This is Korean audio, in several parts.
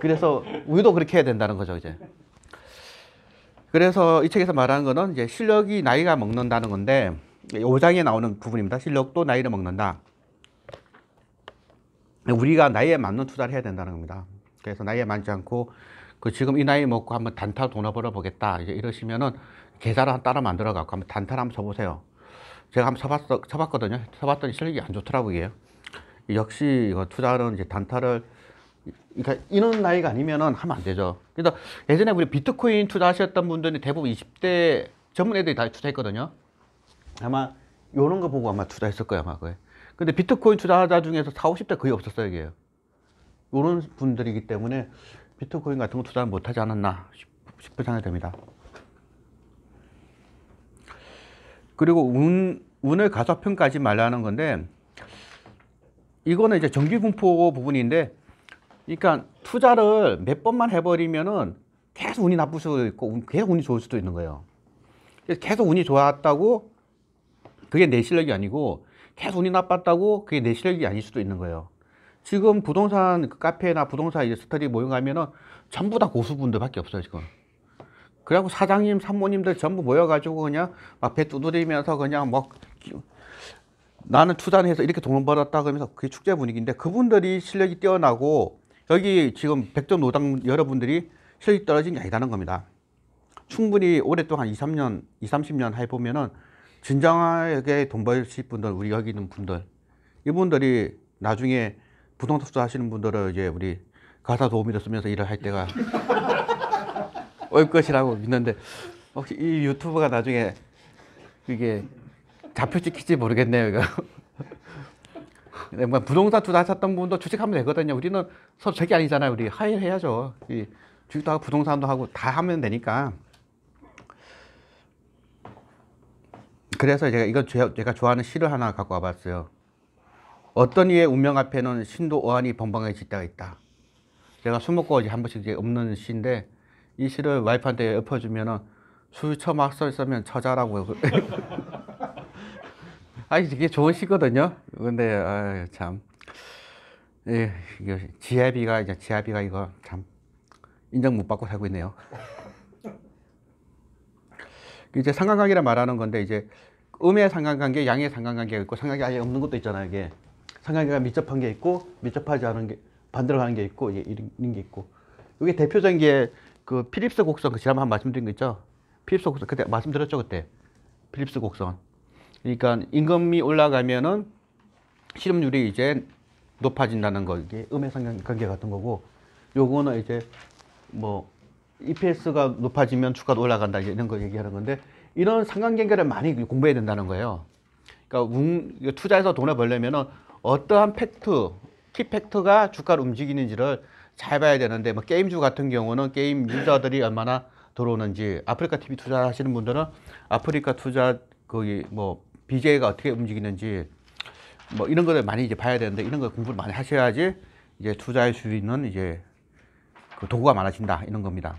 그래서 우리도 그렇게 해야 된다는 거죠, 이제. 그래서 이 책에서 말하는 거는 이제 실력이 나이가 먹는다는 건데, 5장에 나오는 부분입니다. 실력도 나이를 먹는다. 우리가 나이에 맞는 투자를 해야 된다는 겁니다. 그래서 나이에 맞지 않고 그 지금 이 나이 먹고 한번 단타 돈을 벌어 보겠다 이제 이러시면은 계좌를 따라 만들어 갖고 한번 단타를 한번 쳐보세요. 제가 한번 쳐봤거든요. 쳐봤더니 실력이 안 좋더라고요. 이게. 역시 이거 투자는 이제 단타를 그러니까 이런 나이가 아니면은 하면 안 되죠. 그래서 예전에 우리 비트코인 투자하셨던 분들이 대부분 20대 젊은 애들이 다 투자했거든요. 아마 요런 거 보고 아마 투자했을 거예요, 아마 그게. 근데 비트코인 투자자 중에서 40, 50대 거의 없었어요, 이게. 요런 분들이기 때문에 비트코인 같은 거 투자를 못 하지 않았나 싶은 생각이 듭니다. 그리고 운을 가소평가하지 말라는 건데, 이거는 이제 정기분포 부분인데, 그러니까 투자를 몇 번만 해버리면은 계속 운이 나쁠 수도 있고, 계속 운이 좋을 수도 있는 거예요. 그래서 계속 운이 좋았다고 그게 내 실력이 아니고, 계속 운이 나빴다고 그게 내 실력이 아닐 수도 있는 거예요. 지금 부동산 카페나 부동산 이제 스터디 모임 가면은 전부 다 고수분들밖에 없어요, 지금. 그래갖고 사장님, 산모님들 전부 모여가지고 그냥 막 배 두드리면서 그냥 막 나는 투자를 해서 이렇게 돈을 벌었다 그러면서 그게 축제 분위기인데, 그분들이 실력이 뛰어나고 여기 지금 백전 노당 여러분들이 실력이 떨어진 게 아니다는 겁니다. 충분히 오랫동안 2, 30년 해보면은 진정하게 돈 버실 분들, 우리 여기 있는 분들, 이분들이 나중에 부동산 투자 하시는 분들은 이제 우리 가사 도우미를 쓰면서 일을 할 때가 올 것이라고 믿는데, 혹시 이 유튜브가 나중에 이게 잡혀 찍힐지 모르겠네요, 이거. 뭐 부동산 투자하셨던 분도 주식하면 되거든요. 우리는 서로 적이 아니잖아요. 우리 하이를 해야죠. 이 주식도 하고 부동산도 하고 다 하면 되니까. 그래서 제가 좋아하는 시를 하나 갖고 와봤어요. 어떤 이의 운명 앞에는 신도 어안이 벙벙해질 때가 있다. 제가 술 먹고 한 번씩 이제 없는 시인데, 이 시를 와이프한테 엎어주면은 술 처막 쓰면 처자라고요. 아니, 이게 좋은 시거든요. 근데, 아유, 참. 예, 지혜비가 이거 참 인정 못 받고 살고 있네요. 이제 상관관계라 말하는 건데, 이제 음의 상관관계, 양의 상관관계가 있고, 상관관계 아예 없는 것도 있잖아요, 이게. 상관관계가 밀접한 게 있고, 밀접하지 않은 게, 반대로 가는 게 있고, 이런 게 있고. 이게 대표적인 게, 그 필립스 곡선, 그 지난번에 말씀드린 거 있죠? 필립스 곡선, 그때 말씀드렸죠, 그때. 필립스 곡선. 그러니까 임금이 올라가면은 실업률이 이제 높아진다는 거, 이게 음의 상관관계 같은 거고, 요거는 이제 뭐 EPS가 높아지면 주가도 올라간다, 이런 거 얘기하는 건데, 이런 상관관계를 많이 공부해야 된다는 거예요. 그러니까 투자해서 돈을 벌려면은 어떠한 팩트, 키팩트가 주가를 움직이는지를 잘 봐야 되는데, 뭐 게임주 같은 경우는 게임 유저들이 얼마나 들어오는지, 아프리카 TV 투자하시는 분들은 아프리카 투자 거기 뭐 BJ가 어떻게 움직이는지, 뭐 이런 거를 많이 이제 봐야 되는데, 이런 거 공부를 많이 하셔야지 이제 투자할 수 있는 이제 그 도구가 많아진다, 이런 겁니다.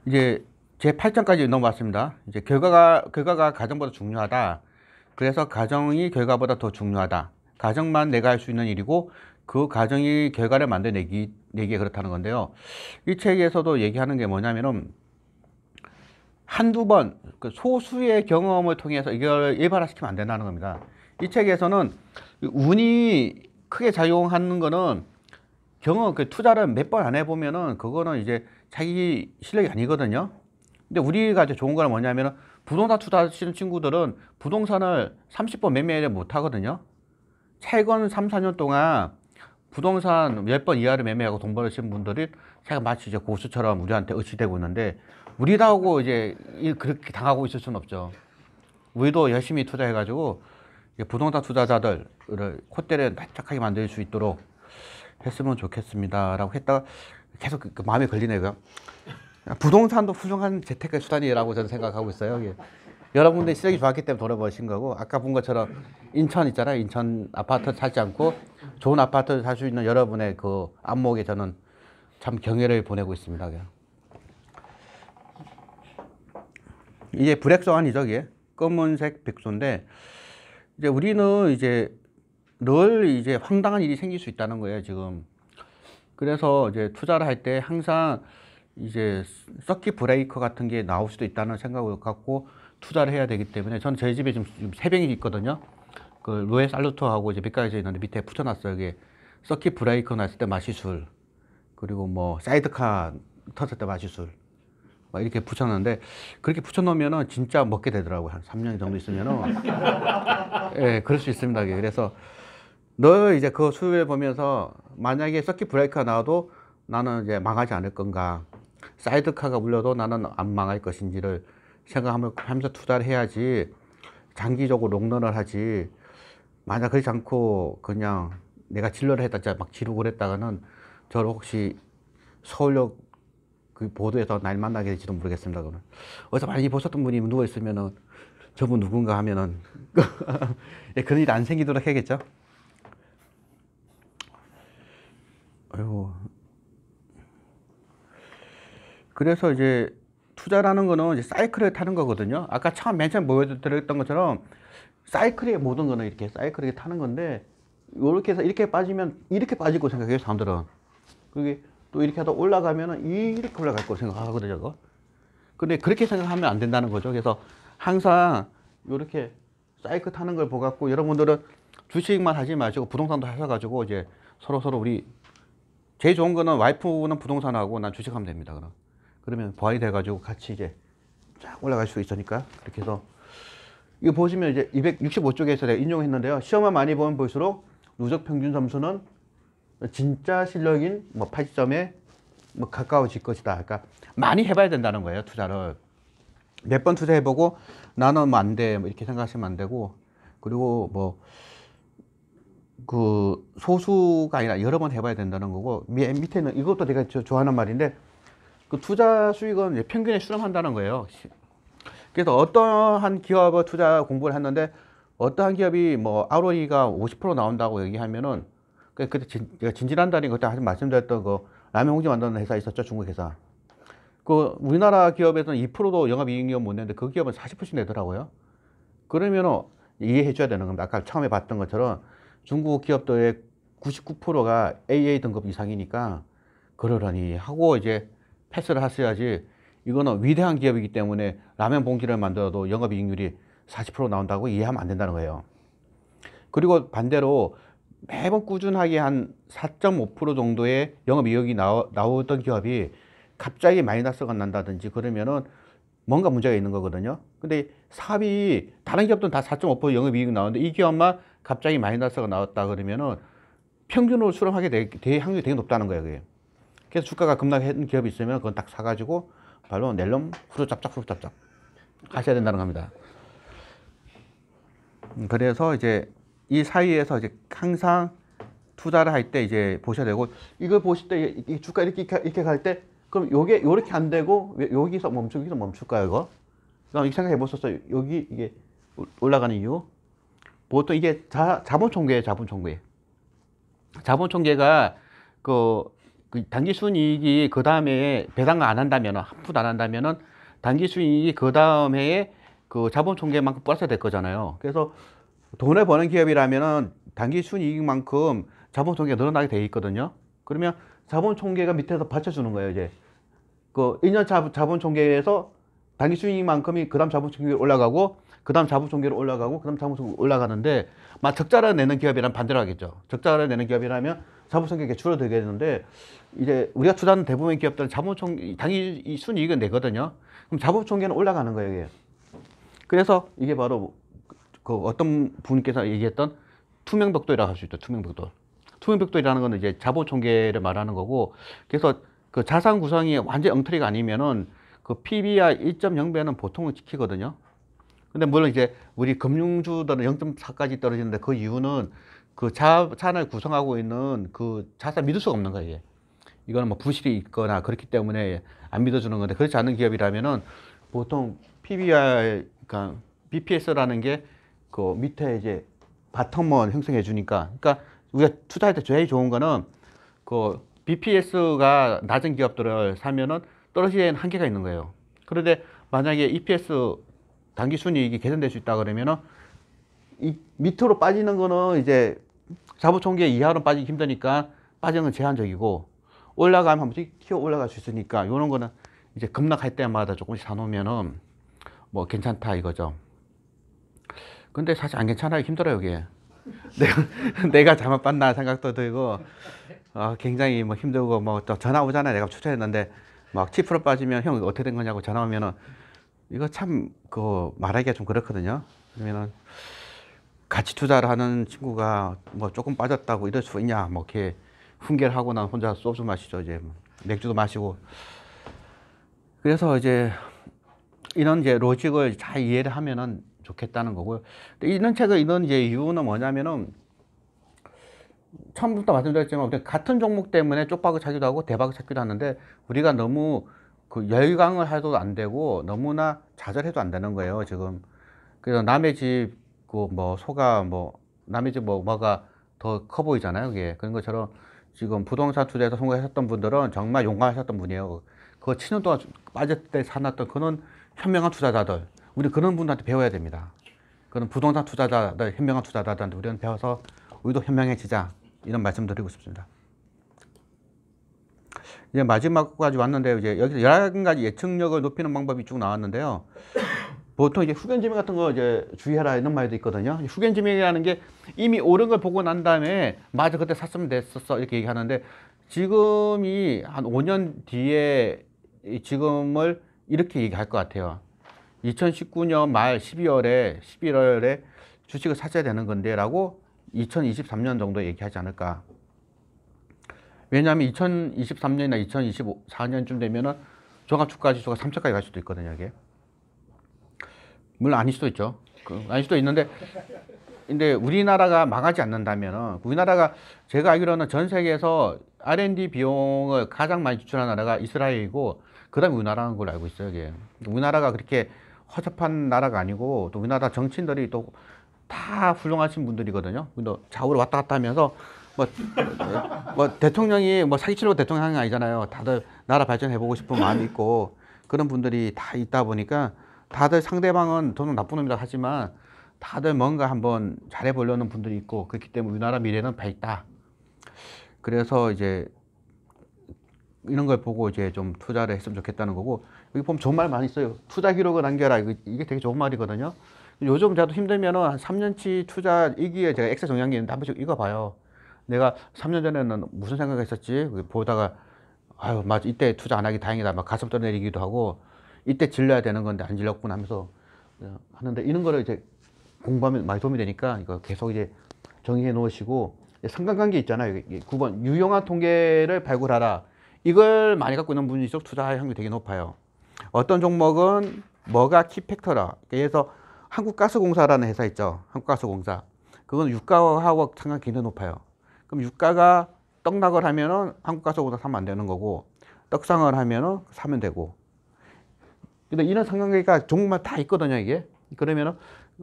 이제 제 8장까지 넘어왔습니다. 이제 결과가 가정보다 중요하다. 그래서 가정이 결과보다 더 중요하다. 가정만 내가 할 수 있는 일이고, 그 가정이 결과를 만들어내기에 그렇다는 건데요. 이 책에서도 얘기하는 게 뭐냐면은, 한두 번, 그 소수의 경험을 통해서 이걸 일반화시키면 안 된다는 겁니다. 이 책에서는 운이 크게 작용하는 거는 그 투자를 몇 번 안 해보면은 그거는 이제 자기 실력이 아니거든요. 근데 우리가 이제 좋은 거는 뭐냐면은, 부동산 투자하시는 친구들은 부동산을 30번 매매를 못 하거든요. 최근 3, 4년 동안 부동산 10번 이하를 매매하고 돈 벌으신 분들이 제가 마치 이제 고수처럼 우리한테 의치되고 있는데, 우리다고 이제 그렇게 당하고 있을 수는 없죠. 우리도 열심히 투자해가지고 부동산 투자자들을 콧대를 납작하게 만들 수 있도록 했으면 좋겠습니다 라고 했다가 계속 그 마음에 걸리네요. 부동산도 훌륭한 재테크 수단이라고 저는 생각하고 있어요. 여러분들이 실력이 좋았기 때문에 돈을 버신 거고, 아까 본 것처럼 인천 있잖아요. 인천 아파트 살지 않고 좋은 아파트를 살 수 있는 여러분의 그 안목에 저는 참 경애를 보내고 있습니다. 이게 브렉스완이죠, 이게. 검은색 백소인데, 이제 우리는 이제 늘 이제 황당한 일이 생길 수 있다는 거예요, 지금. 그래서 이제 투자를 할 때 항상 이제 서킷 브레이커 같은 게 나올 수도 있다는 생각을 갖고 투자를 해야 되기 때문에 저는 저희 집에 지금 세 병이 있거든요. 그 로에 살루토하고 이제 밑가게 있는데 밑에 붙여놨어요. 이게 서킷 브레이커 났을 때 마시술, 그리고 뭐 사이드카 터졌을 때 마시술 막 이렇게 붙여놨는데, 그렇게 붙여놓으면은 진짜 먹게 되더라고요. 한 3년 정도 있으면은. 예, 그럴 수 있습니다. 그래서 너 이제 그 수요일 보면서 만약에 서킷 브레이크가 나와도 나는 이제 망하지 않을 건가, 사이드카가 울려도 나는 안 망할 것인지를 생각하면서 투자를 해야지, 장기적으로 롱런을 하지. 만약 그렇지 않고 그냥 내가 진로를 했다 진짜 막 지르고 그랬다가는 저를 혹시 서울역 그 보도에서 날 만나게 될지도 모르겠습니다. 그러면 어디서 많이 보셨던 분이 누워 있으면은 저분 누군가 하면은 예, 그런 일이 안 생기도록 해야겠죠. 아이고. 그래서 이제 투자라는 거는 이제 사이클을 타는 거거든요. 아까 처음 맨 처음 보여드렸던 것처럼 사이클의 모든 거는 이렇게 사이클을 타는 건데, 이렇게 해서 이렇게 빠지면 이렇게 빠질 거 생각해요, 사람들은. 그게 또 이렇게 하다 올라가면은 이렇게 올라갈 거 생각하거든요, 그거. 근데 그렇게 생각하면 안 된다는 거죠. 그래서 항상 이렇게 사이클 타는 걸 보갖고 여러분들은 주식만 하지 마시고 부동산도 하셔가지고 이제 서로 우리 제일 좋은 거는 와이프는 부동산하고 난 주식하면 됩니다. 그러면 부활이 돼가지고 같이 이제 쫙 올라갈 수 있으니까. 그렇게 해서 이거 보시면 이제 265쪽에서 내가 인용했는데요. 시험만 많이 보면 볼수록 누적 평균 점수는 진짜 실력인 뭐 80점에 뭐 가까워질 것이다. 그러니까 많이 해봐야 된다는 거예요, 투자를. 몇 번 투자해보고 나는 뭐 안 돼, 뭐 이렇게 생각하시면 안 되고, 그리고 뭐 그 소수가 아니라 여러 번 해봐야 된다는 거고, 밑에는 이것도 내가 좋아하는 말인데, 그 투자 수익은 이제 평균에 수렴한다는 거예요. 그래서 어떠한 기업을 투자 공부를 했는데 어떠한 기업이 뭐 ROE가 50% 나온다고 얘기하면은, 그때 제가 진지한다니 그때 하지 말씀드렸던 그 라면 홍지 만드는 회사 있었죠, 중국 회사. 그 우리나라 기업에서는 2%도 영업이익률 못 내는데 그 기업은 40%씩 내더라고요. 그러면은 이해해 줘야 되는 겁니다. 아까 처음에 봤던 것처럼 중국 기업들의 99%가 AA 등급 이상이니까 그러려니 하고 이제 패스를 하셔야지. 이거는 위대한 기업이기 때문에 라면 봉지를 만들어도 영업이익률이 40% 나온다고 이해하면 안 된다는 거예요. 그리고 반대로 매번 꾸준하게 한 4.5% 정도의 영업이익이 나오던 기업이 갑자기 마이너스가 난다든지 그러면은 뭔가 문제가 있는 거거든요. 근데 사업이 다른 기업들은 다 4.5% 영업이익이 나오는데 이 기업만 갑자기 마이너스가 나왔다 그러면은 평균으로 수렴하게 될 확률이 되게 높다는 거예요, 그게. 그래서 주가가 급락한 기업이 있으면 그건 딱 사가지고 바로 낼름 후루짭짭 하셔야 된다는 겁니다. 그래서 이제 이 사이에서 이제 항상 투자를 할 때 이제 보셔야 되고, 이걸 보실 때 이 주가 이렇게 갈 때 그럼 요게 요렇게 안 되고 왜 여기서 멈출까요, 이거? 그럼 이렇게 생각해 보셨어요? 여기 이게 올라가는 이유? 보통 이게 자본 총계예요, 자본 총계가 그 단기 순이익이 그 다음에 배당을 안 한다면은, 한 푼 안 한다면은 단기 순이익이 그 다음 해에 그 자본 총계만큼 플러스 될 거잖아요. 그래서 돈을 버는 기업이라면은 단기 순이익만큼 자본 총계가 늘어나게 돼 있거든요. 그러면 자본 총계가 밑에서 받쳐주는 거예요, 이제. 그 1년 자본 총계에서 단기 순이익만큼이 그 다음 자본 총계로 올라가고, 그 다음 자본 총계로 올라가고, 그 다음 자본 총계로 올라가는데, 막 적자를 내는 기업이라면 반대로 하겠죠. 적자를 내는 기업이라면 자본 총계가 줄어들게 되는데, 이제 우리가 투자하는 대부분의 기업들은 단기 순이익은 내거든요. 그럼 자본 총계는 올라가는 거예요, 이게. 그래서 이게 바로 그 어떤 분께서 얘기했던 투명벽돌이라고 할 수 있죠. 투명벽돌. 투명벽돌이라는 거는 이제 자본 총계를 말하는 거고, 그래서 그 자산 구성이 완전 엉터리가 아니면은 그 PBR 1.0배는 보통은 지키거든요. 근데 물론 이제 우리 금융주들은 0.4까지 떨어지는데 그 이유는 그 자산을 구성하고 있는 그 자산 믿을 수가 없는 거예요, 이게. 이거는 뭐 부실이 있거나 그렇기 때문에 안 믿어주는 건데, 그렇지 않은 기업이라면은 보통 PBR, 그러니까 BPS라는 게 그 밑에 이제 바텀원 형성해 주니까. 그러니까 우리가 투자할 때 제일 좋은 거는 그 BPS가 낮은 기업들을 사면은 떨어지는 한계가 있는 거예요. 그런데 만약에 EPS 단기 순이익이 개선될 수 있다 그러면은 이 밑으로 빠지는 거는 이제 자본 총계 이하로 빠지기 힘드니까 빠지는 건 제한적이고, 올라가면 한 번씩 튀어 올라갈 수 있으니까 이런 거는 이제 급락할 때마다 조금씩 사놓으면은 뭐 괜찮다 이거죠. 근데 사실 안 괜찮아요. 힘들어요, 이게. 내가 잘못 봤나 생각도 들고, 굉장히 뭐 힘들고, 뭐 또 전화 오잖아요. 내가 추천했는데, 막 7% 빠지면 형 어떻게 된 거냐고 전화 오면은, 이거 참, 말하기가 좀 그렇거든요. 그러면은, 같이 투자를 하는 친구가 뭐 조금 빠졌다고 이럴 수 있냐, 뭐 이렇게 훈계를 하고 난 혼자 소주 마시죠. 이제 맥주도 마시고. 그래서 이제 이런 이제 로직을 잘 이해를 하면은 좋겠다는 거고요. 이런 책을 읽는 이제 이유는 뭐냐면은 처음부터 말씀드렸지만 우리 같은 종목 때문에 쪽박을 찾기도 하고 대박을 찾기도 하는데 우리가 너무 그 열광을 해도 안 되고 너무나 좌절해도 안 되는 거예요, 지금. 그래서 남의 집 그 뭐 소가 뭐 남의 집 뭐가 더 커 보이잖아요, 그게. 그런 것처럼 지금 부동산 투자에서 성공하셨던 분들은 정말 용감하셨던 분이에요. 그거 7년 동안 빠질 때 사놨던 그런 현명한 투자자들. 우리 그런 분들한테 배워야 됩니다. 그런 부동산 투자자들, 현명한 투자자들한테 우리는 배워서 우리도 현명해지자. 이런 말씀 드리고 싶습니다. 이제 마지막까지 왔는데 이제 여기서 11가지 예측력을 높이는 방법이 쭉 나왔는데요. 보통 이제 후견지명 같은 거 이제 주의해라 이런 말도 있거든요. 후견지명이라는 게 이미 옳은 걸 보고 난 다음에 맞아 그때 샀으면 됐었어 이렇게 얘기하는데 지금이 한 5년 뒤에 지금을 이렇게 얘기할 것 같아요. 2019년 말 11월에 주식을 샀어야 되는 건데 라고 2023년 정도 얘기하지 않을까. 왜냐하면 2023년이나 2024년쯤 되면은 종합주가지수가 3천까지 갈 수도 있거든요, 이게. 물론 아닐 수도 있죠. 아닐 수도 있는데, 근데 우리나라가 망하지 않는다면은, 우리나라가 제가 알기로는 전 세계에서 R&D 비용을 가장 많이 지출하는 나라가 이스라엘이고, 그 다음에 우리나라인 걸로 알고 있어요, 이게. 우리나라가 그렇게 허접한 나라가 아니고, 또 우리나라 정치인들이 또 다 훌륭하신 분들이거든요. 또 좌우로 왔다 갔다 하면서, 대통령이 사기치려고 대통령이 아니잖아요. 다들 나라 발전해보고 싶은 마음이 있고, 그런 분들이 다 있다 보니까, 다들 상대방은 저는 나쁜 놈이라 하지만 다들 뭔가 한번 잘해보려는 분들이 있고 그렇기 때문에 우리나라 미래는 밝다. 그래서 이제 이런 걸 보고 이제 좀 투자를 했으면 좋겠다는 거고 여기 보면 좋은 말 많이 써요. 투자 기록을 남겨라. 이게 되게 좋은 말이거든요. 요즘 저도 힘들면은 한 3년치 투자 일기에 제가 엑셀 정리한 게 있는데 한 번씩 읽어봐요. 내가 3년 전에는 무슨 생각을 했었지? 보다가 아유 맞아 이때 투자 안 하기 다행이다. 막 가슴 떠내리기도 하고 이때 질러야 되는 건데 안 질렀구나 하면서 하는데 이런 거를 이제 공부하면 많이 도움이 되니까 이거 계속 이제 정리해 놓으시고 상관관계 있잖아요. 9번 유용한 통계를 발굴하라. 이걸 많이 갖고 있는 분일수록 투자할 확률이 되게 높아요. 어떤 종목은 뭐가 키팩터라. 그래서 한국가스공사라는 회사 있죠. 한국가스공사. 그건 유가하고 상관이 굉장히 높아요. 그럼 유가가 떡락을 하면은 한국가스공사 사면 안 되는 거고 떡상을 하면은 사면 되고. 근데 이런 상관관계가 종목마다 다 있거든요, 이게. 그러면은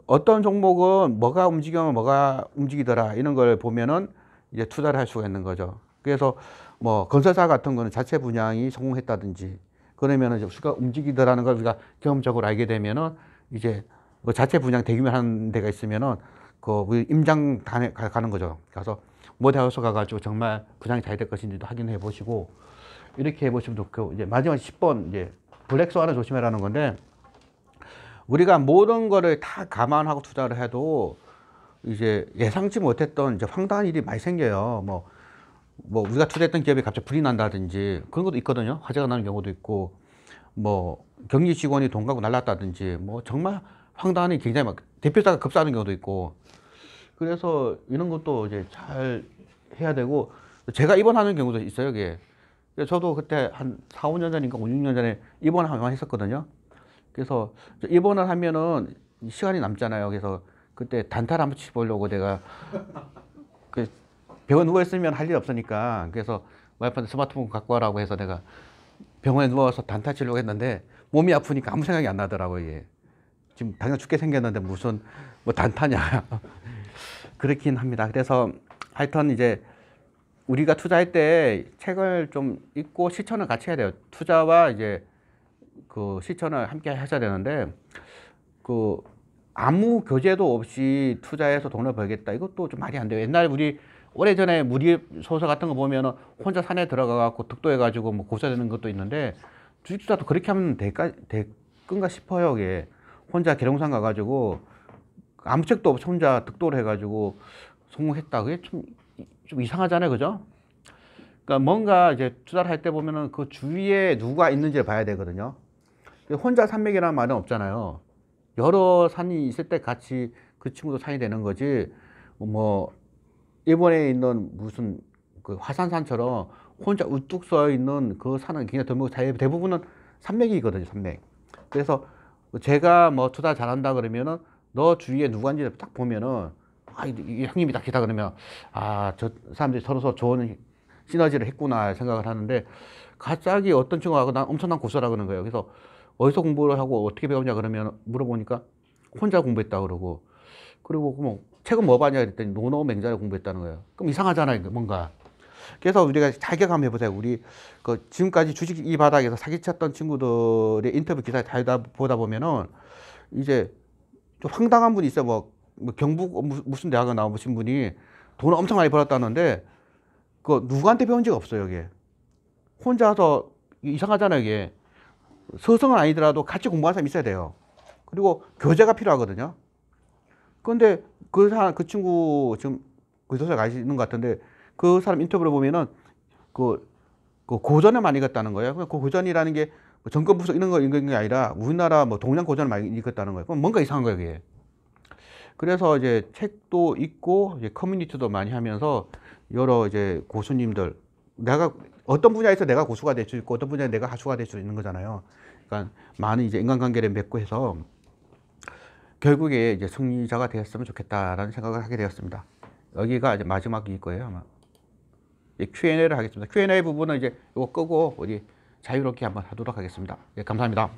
어떤 종목은 뭐가 움직이면 뭐가 움직이더라 이런 걸 보면은 이제 투자를 할 수가 있는 거죠. 그래서 뭐 건설사 같은 거는 자체 분양이 성공했다든지 그러면은 이제 수가 움직이더라는 걸 우리가 경험적으로 알게 되면은 이제 뭐 자체 분양 대규모 하는 데가 있으면은 우리 임장 가는 거죠. 가서 모델하우스 가가지고 정말 분양이 잘 될 것인지도 확인해 보시고 이렇게 해 보시면 좋고 이제 마지막 10번 이제 블랙스완을 조심해라는 건데 우리가 모든 거를 다 감안하고 투자를 해도 이제 예상치 못했던 이제 황당한 일이 많이 생겨요. 뭐 우리가 투자했던 기업이 갑자기 불이 난다든지 그런 것도 있거든요. 화재가 나는 경우도 있고 뭐 경리 직원이 돈 갖고 날랐다든지 뭐 정말 황당한 일이 굉장히 막 대표자가 급사하는 경우도 있고 그래서 이런 것도 이제 잘 해야 되고 제가 입원하는 경우도 있어요. 이게 저도 그때 한 4, 5년 전인가 5, 6년 전에 입원을 한번 했었거든요. 그래서 입원을 하면은 시간이 남잖아요. 그래서 그때 단타를 한번 치보려고 내가 그 병원 누워있으면 할 일 없으니까 그래서 와이프한테 스마트폰 갖고 와라고 해서 내가 병원에 누워서 단타 치려고 했는데 몸이 아프니까 아무 생각이 안 나더라고요. 이게. 지금 당장 죽게 생겼는데 무슨 뭐 단타냐. 그렇긴 합니다. 그래서 하여튼 이제 우리가 투자할 때 책을 좀 읽고 실천을 같이 해야 돼요. 투자와 이제 그 실천을 함께 하셔야 되는데 아무 교재도 없이 투자해서 돈을 벌겠다. 이것도 좀 말이 안 돼요. 옛날 우리 오래전에 무리 소설 같은 거 보면은 혼자 산에 들어가 갖고 득도해 가지고 뭐 고사되는 것도 있는데 주식투자도 그렇게 하면 될건가 싶어요. 이게 혼자 계룡산 가 가지고 아무 책도 없이 혼자 득도를 해 가지고 성공했다. 그게 좀 이상하잖아요. 그죠? 그러니까 뭔가 이제 투자를 할 때 보면은 그 주위에 누가 있는지를 봐야 되거든요. 혼자 산맥이라는 말은 없잖아요. 여러 산이 있을 때 같이 그 친구도 산이 되는 거지. 뭐 일본에 있는 무슨 그 화산산처럼 혼자 우뚝 서 있는 그 산은 그냥 대부분은 산맥이거든요. 산맥. 그래서 제가 뭐 투자 잘한다 그러면은 너 주위에 누가 있는지 딱 보면은 이 형님이다 기다 그러면 저 사람들이 서로 좋은 시너지를 했구나 생각을 하는데 갑자기 어떤 친구가 난 엄청난 고수라 그러는 거예요. 그래서 어디서 공부를 하고 어떻게 배웠냐 그러면 물어보니까 혼자 공부했다 그러고 그리고 뭐 책은 뭐 봤냐 그랬더니 노노 맹자를 공부했다는 거예요. 그럼 이상하잖아요, 뭔가. 그래서 우리가 잘 기억하면 해보세요. 우리 그 지금까지 주식 이 바닥에서 사기쳤던 친구들의 인터뷰 기사 다 보다 보면은 이제 좀 황당한 분이 있어요. 뭐 경북 무슨 대학에 나오신 분이 돈을 엄청 많이 벌었다는데 그 누구한테 배운 적이 없어요, 이게. 혼자서 이상하잖아요, 이게. 서성은 아니더라도 같이 공부하는 사람이 있어야 돼요. 그리고 교재가 필요하거든요. 그런데 그 친구 지금 교도소에 가 있는 것 같은데 그 사람 인터뷰를 보면은 그 고전을 많이 읽었다는 거예요. 그 고전이라는 게 정권 부서 이런 거 읽은 게 아니라 우리나라 뭐 동양 고전을 많이 읽었다는 거예요. 그럼 뭔가 이상한 거예요, 그게. 그래서 이제 책도 읽고 이제 커뮤니티도 많이 하면서 여러 이제 고수님들 내가 어떤 분야에서 내가 고수가 될 수 있고 어떤 분야에 내가 하수가 될 수 있는 거잖아요. 그러니까 많은 이제 인간관계를 맺고 해서 결국에 이제 승리자가 되었으면 좋겠다라는 생각을 하게 되었습니다. 여기가 이제 마지막일 거예요, 아마. Q&A를 하겠습니다. Q&A 부분은 이제 이거 끄고 우리 자유롭게 한번 하도록 하겠습니다. 예, 감사합니다.